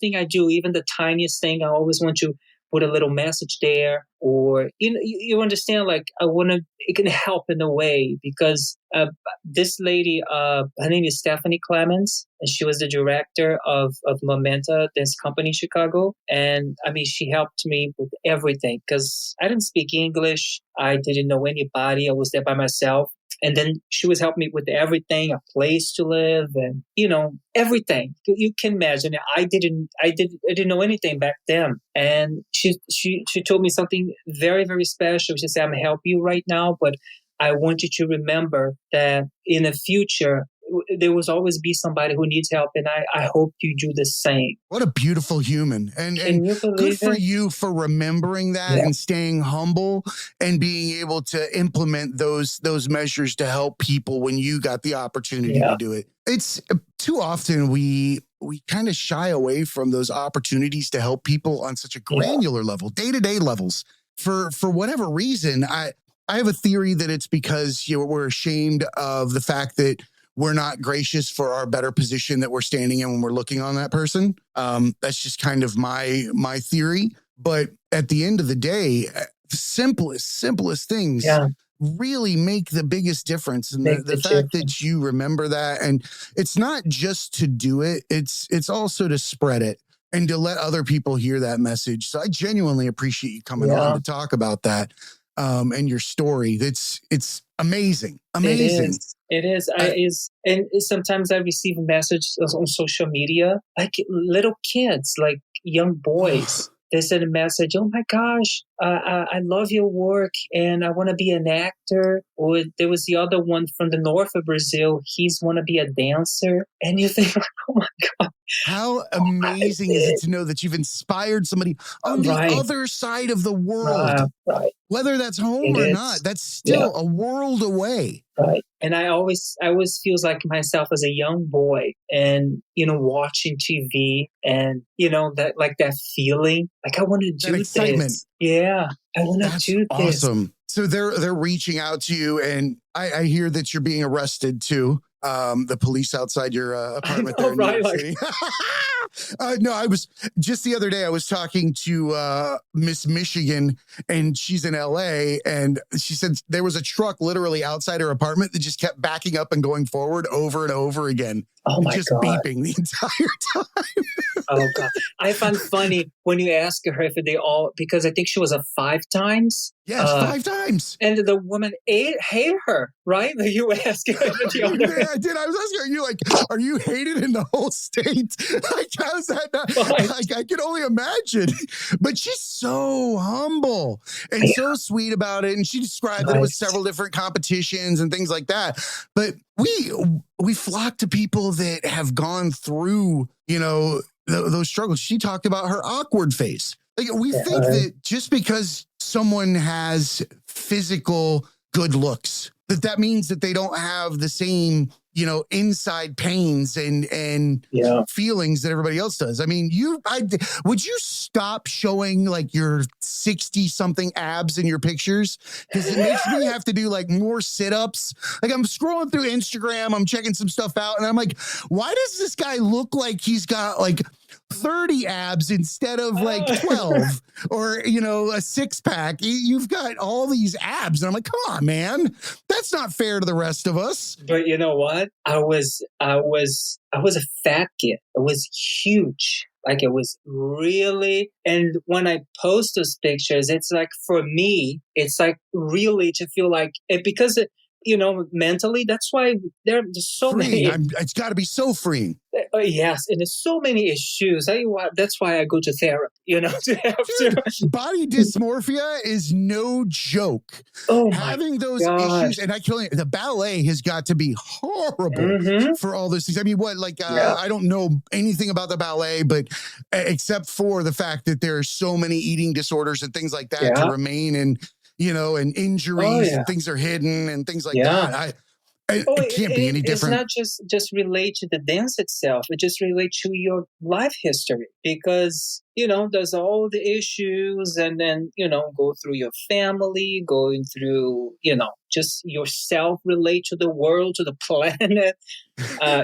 thing I do, even the tiniest thing, I always want to put a little message there, or you understand, like it can help in a way, because this lady, her name is Stephanie Clemens, and she was the director of Momenta Dance Company in Chicago. And I mean, she helped me with everything, because I didn't speak English. I didn't know anybody. I was there by myself. And then she was helping me with everything, a place to live, and everything you can imagine. I didn't know anything back then. And she told me something very, very special. She said, "I'm helping you right now, but I want you to remember that in the future, there will always be somebody who needs help, and I hope you do the same." What a beautiful human. And you good believe for it? you for remembering that and staying humble and being able to implement those measures to help people when you got the opportunity to do it. It's too often we kind of shy away from those opportunities to help people on such a granular level, day-to-day levels. For whatever reason, I have a theory that it's because we're ashamed of the fact that we're not gracious for our better position that we're standing in when we're looking on that person. That's just kind of my theory. But at the end of the day, the simplest things really make the biggest difference. And the fact that you remember that, and it's not just to do it, it's also to spread it and to let other people hear that message. So I genuinely appreciate you coming on to talk about that. And your story. It's amazing. It is. And sometimes I receive messages on social media, like little kids, like young boys. They send a message, "Oh my gosh, I love your work and I want to be an actor." Or there was the other one from the north of Brazil. He's want to be a dancer. And you think, like, oh my God. How amazing is it to know that you've inspired somebody on the other side of the world? Whether that's home or not, that's still a world away. Right. And I always feels like myself as a young boy, and watching TV, and that feeling, like I want to do that excitement. This. Yeah, I want to do this. Awesome. So they're reaching out to you, and I hear that you're being arrested too. The police outside your apartment there in New York City. No, I was just the other day, I was talking to Miss Michigan, and she's in LA, and she said there was a truck literally outside her apartment that just kept backing up and going forward over and over again. Oh my just God. Beeping the entire time. Oh God. I found funny when you ask her if they all, because I think she was a 5 times. Yes, 5 times. And the woman hated her, right? You asked her. Yeah, I did. I was asking, are you like, are you hated in the whole state? Like, how's that not? Like, I can only imagine. But she's so humble and so sweet about it. And she described that it was several different competitions and things like that. But we flock to people that have gone through, those struggles. She talked about her awkward face. Like, we think that just because someone has physical good looks, that means that they don't have the same, inside pains and feelings that everybody else does. I mean, would you stop showing like your 60 something abs in your pictures? Because it makes me have to do like more sit-ups. Like, I'm scrolling through Instagram, I'm checking some stuff out, and I'm like, why does this guy look like he's got like 30 abs instead of like 12 or, a 6-pack? You've got all these abs. And I'm like, come on, man, that's not fair to the rest of us. But you know what? I was a fat kid. It was huge. Like, it was really, and when I post those pictures, it's like, for me, it's like really to feel like it, because mentally, that's why there's so freeing. many. It's got to be so freeing. Yes, and there's so many issues. That's why I go to therapy. Body dysmorphia is no joke. Oh, having those issues, and I tell you, the ballet has got to be horrible for all those things. I mean, I don't know anything about the ballet, but except for the fact that there are so many eating disorders and things like that to remain in. And injuries and things are hidden and things like that. It can't be any It's different. not just relate to the dance itself. It just relate to your life history because, there's all the issues and then, go through your family, going through, just yourself relate to the world, to the planet.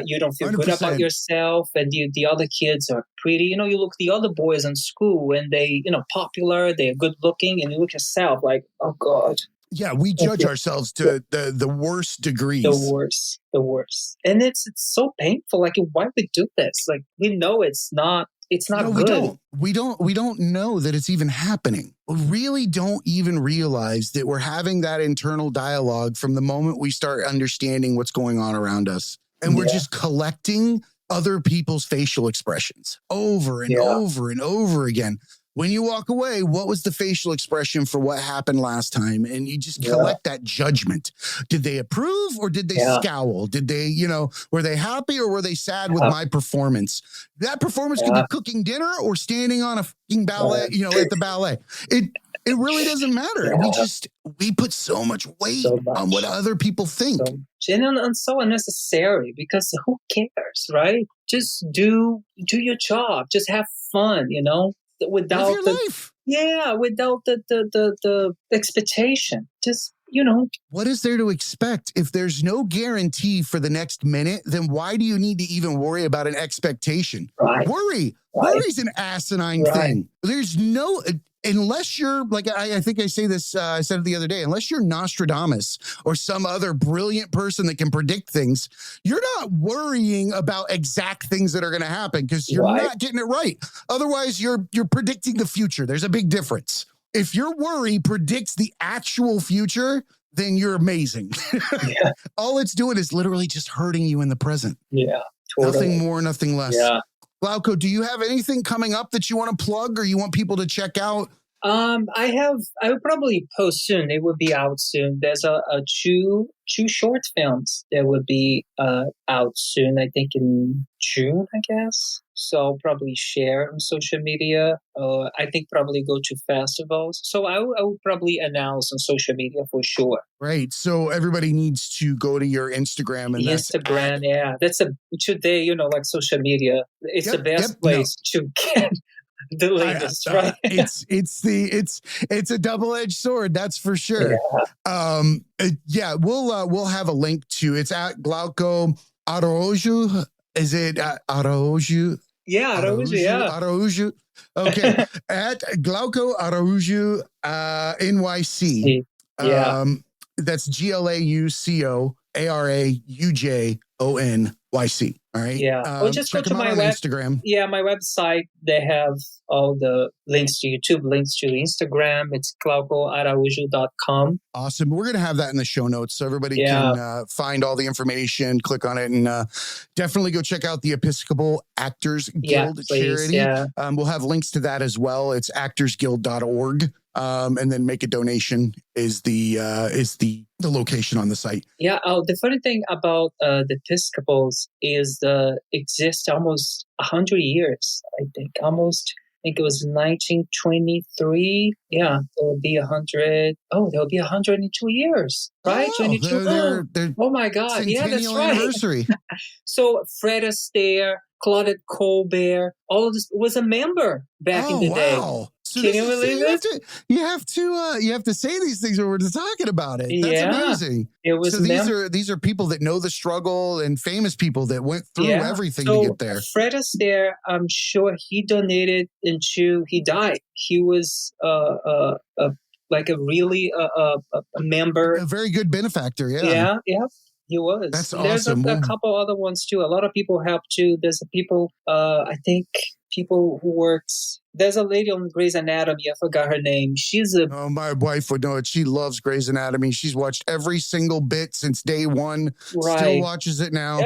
You don't feel good about 100%. yourself and the other kids are pretty. You look the other boys in school and they, popular, they're good looking and you look yourself like, oh God. Yeah, we judge ourselves to the worst degrees. The worst. And it's so painful. Like, why we do this? Like, we know it's not No, good. We don't know that it's even happening. We really don't even realize that we're having that internal dialogue from the moment we start understanding what's going on around us. And we're just collecting other people's facial expressions over and over and over again. When you walk away, what was the facial expression for what happened last time? And you just collect that judgment. Did they approve or did they scowl? Did they, were they happy or were they sad with my performance? That performance could be cooking dinner or standing on a fucking ballet, at the ballet. It really doesn't matter. We put so much weight on what other people think. And so unnecessary because who cares, right? Just do your job. Just have fun, without live your life. Without the expectation. Just, What is there to expect? If there's no guarantee for the next minute, then why do you need to even worry about an expectation? Right. Worry's an asinine thing. There's no, unless you're like, I think I say this, I said it the other day, unless you're Nostradamus or some other brilliant person that can predict things, you're not worrying about exact things that are going to happen because you're not getting it right. Otherwise, you're predicting the future. There's a big difference. If your worry predicts the actual future, then you're amazing. All it's doing is literally just hurting you in the present. Yeah. Totally. Nothing more, nothing less. Yeah. Glauco, do you have anything coming up that you want to plug or you want people to check out? I will probably post soon. It will be out soon. There's a two short films that will be out soon. I think in June, I guess. So I'll probably share on social media. I think probably go to festivals. So I will probably announce on social media for sure. Right. So everybody needs to go to your Instagram and that's today, like social media. It's the best place to get the latest, right? It's a double-edged sword, that's for sure. We'll have a link to it's at Glauco Araujo. Is it Araujo? Yeah, Araujo. Okay. At Glauco Araujo NYC. That's GLAUCO ARAUJONYC. All right. Yeah. Or just go to my Instagram. Yeah, my website. They have all the links to YouTube, links to Instagram. It's glaucoaraujo.com. Awesome. We're going to have that in the show notes so everybody can find all the information, click on it, and definitely go check out the Episcopal Actors Guild charity. Yeah. We'll have links to that as well. It's actorsguild.org. And then make a donation is the location on the site. Yeah. Oh, the funny thing about the Episcopals is exist almost 100 years. I think it was 1923. Yeah, it will be 100. Oh, there'll be 102 years, right? 22. Oh my God! Yeah, that's right. Anniversary. So Fred Astaire, Claudette Colbert, all of this was a member back in the day. So can you believe it? You have to say these things when we're talking about it. That's amazing. It was so these are people that know the struggle and famous people that went through everything to get there. Fred Astaire, I'm sure he donated until he died. He was like a really member, a very good benefactor. Yeah. He was. That's There's awesome. a couple other ones too. A lot of people help too. There's people, I think people who works. There's a lady on Grey's Anatomy. I forgot her name. Oh, my wife would know it. She loves Grey's Anatomy. She's watched every single bit since day one. Right. Still watches it now.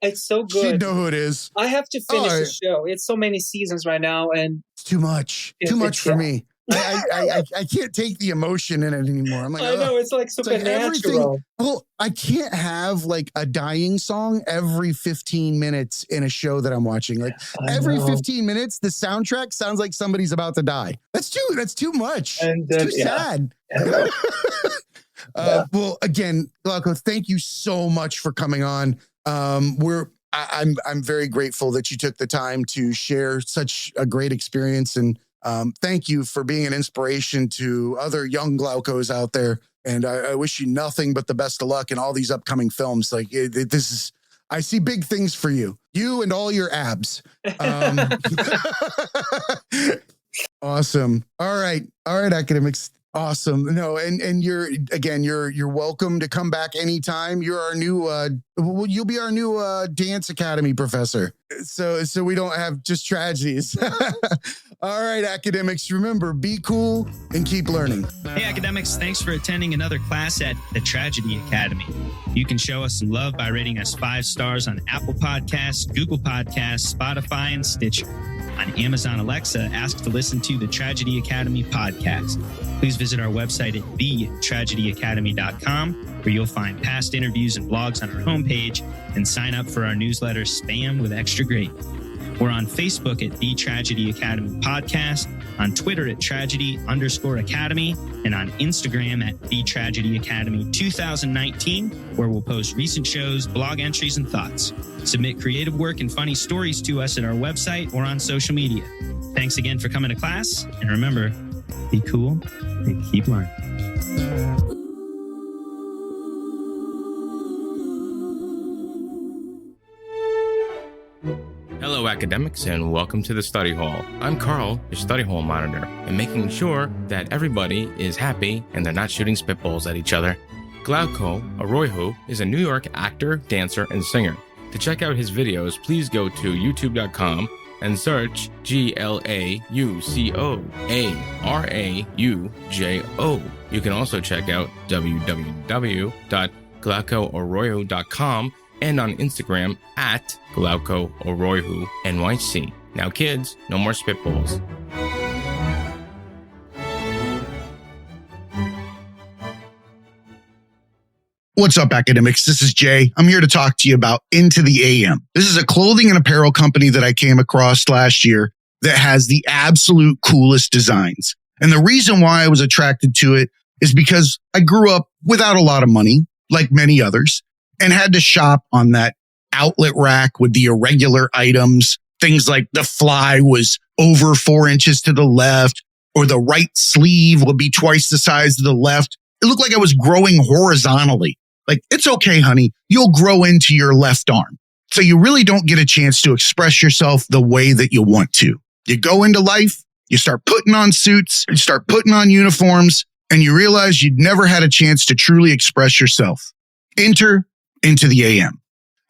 It's so good. She'd know who it is. I have to finish the show. It's so many seasons right now, and it's too much. Too much for me. I can't take the emotion in it anymore. I'm like, I know, it's like supernatural. Well, I can't have like a dying song every 15 minutes in a show that I'm watching. Like every 15 minutes, the soundtrack sounds like somebody's about to die. That's too much. And it's too sad. Well, again, Glauco, thank you so much for coming on. I'm very grateful that you took the time to share such a great experience, and thank you for being an inspiration to other young Glaucos out there. And I wish you nothing but the best of luck in all these upcoming films. Like this is, I see big things for you and all your abs. Awesome. All right, academics. Awesome. No, and you're welcome to come back anytime. You're our new you'll be our new dance academy professor. So we don't have just tragedies. All right, academics, remember, be cool and keep learning. Hey, academics, thanks for attending another class at the Tragedy Academy. You can show us some love by rating us 5 stars on Apple Podcasts, Google Podcasts, Spotify, and Stitcher. On Amazon Alexa, ask to listen to the Tragedy Academy podcast. Please visit our website at thetragedyacademy.com, where you'll find past interviews and blogs on our homepage, and sign up for our newsletter, Spam with Extra Gravy. We're on Facebook at The Tragedy Academy Podcast, on Twitter at Tragedy_Academy, and on Instagram at The Tragedy Academy 2019, where we'll post recent shows, blog entries, and thoughts. Submit creative work and funny stories to us at our website or on social media. Thanks again for coming to class, and remember, be cool and keep learning. Hello, academics, and welcome to the study hall. I'm Carl, your study hall monitor, and making sure that everybody is happy and they're not shooting spitballs at each other. Glauco Araujo is a New York actor, dancer, and singer. To check out his videos, please go to youtube.com and search GLAUCOARAUJO. You can also check out www.glaucoaraujo.com and on Instagram at Glauco Araujo NYC. Now, kids, no more spitballs. What's up, academics? This is Jay. I'm here to talk to you about Into the AM. This is a clothing and apparel company that I came across last year that has the absolute coolest designs. And the reason why I was attracted to it is because I grew up without a lot of money, like many others, and had to shop on that outlet rack with the irregular items. Things like the fly was over 4 inches to the left, or the right sleeve would be twice the size of the left. It looked like I was growing horizontally. Like, it's okay, honey, you'll grow into your left arm. So you really don't get a chance to express yourself the way that you want to. You go into life, you start putting on suits, you start putting on uniforms, and you realize you'd never had a chance to truly express yourself. Enter Into the AM,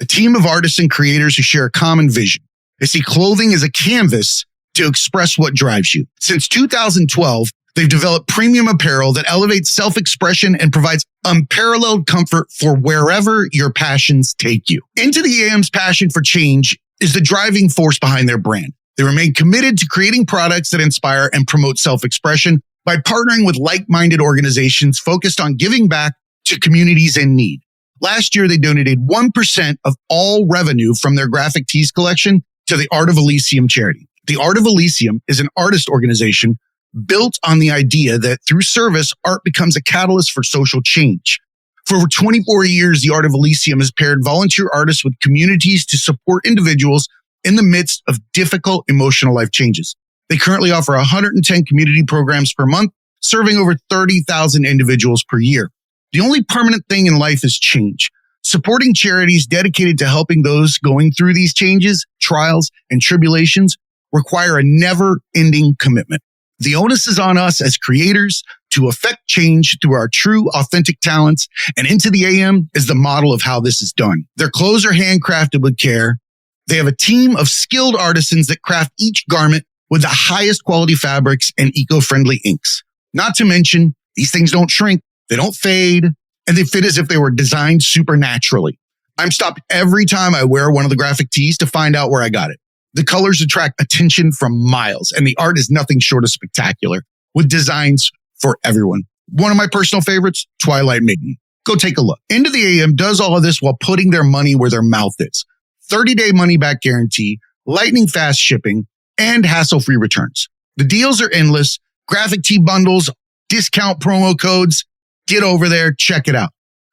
a team of artists and creators who share a common vision. They see clothing as a canvas to express what drives you. Since 2012, they've developed premium apparel that elevates self-expression and provides unparalleled comfort for wherever your passions take you. Into the AM's passion for change is the driving force behind their brand. They remain committed to creating products that inspire and promote self-expression by partnering with like-minded organizations focused on giving back to communities in need. Last year, they donated 1% of all revenue from their graphic tees collection to the Art of Elysium charity. The Art of Elysium is an artist organization built on the idea that through service, art becomes a catalyst for social change. For over 24 years, the Art of Elysium has paired volunteer artists with communities to support individuals in the midst of difficult emotional life changes. They currently offer 110 community programs per month, serving over 30,000 individuals per year. The only permanent thing in life is change. Supporting charities dedicated to helping those going through these changes, trials, and tribulations require a never-ending commitment. The onus is on us as creators to affect change through our true, authentic talents, and Into the AM is the model of how this is done. Their clothes are handcrafted with care. They have a team of skilled artisans that craft each garment with the highest quality fabrics and eco-friendly inks. Not to mention, these things don't shrink. They don't fade, and they fit as if they were designed supernaturally. I'm stopped every time I wear one of the graphic tees to find out where I got it. The colors attract attention from miles, and the art is nothing short of spectacular, with designs for everyone. One of my personal favorites, Twilight Maiden. Go take a look. Into the AM does all of this while putting their money where their mouth is. 30-day money-back guarantee, lightning fast shipping, and hassle-free returns. The deals are endless. Graphic tee bundles, discount promo codes, Get over there, check it out.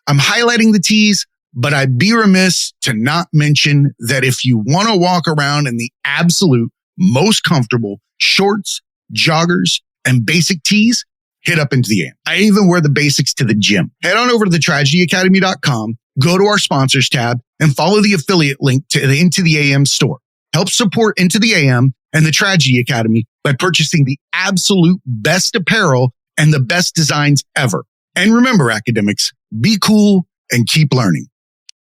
I'm highlighting the tees, but I'd be remiss to not mention that if you want to walk around in the absolute most comfortable shorts, joggers, and basic tees, hit up Into the AM. I even wear the basics to the gym. Head on over to thetragedyacademy.com, go to our sponsors tab, and follow the affiliate link to the Into the AM store. Help support Into the AM and the Tragedy Academy by purchasing the absolute best apparel and the best designs ever. And remember, academics, be cool and keep learning.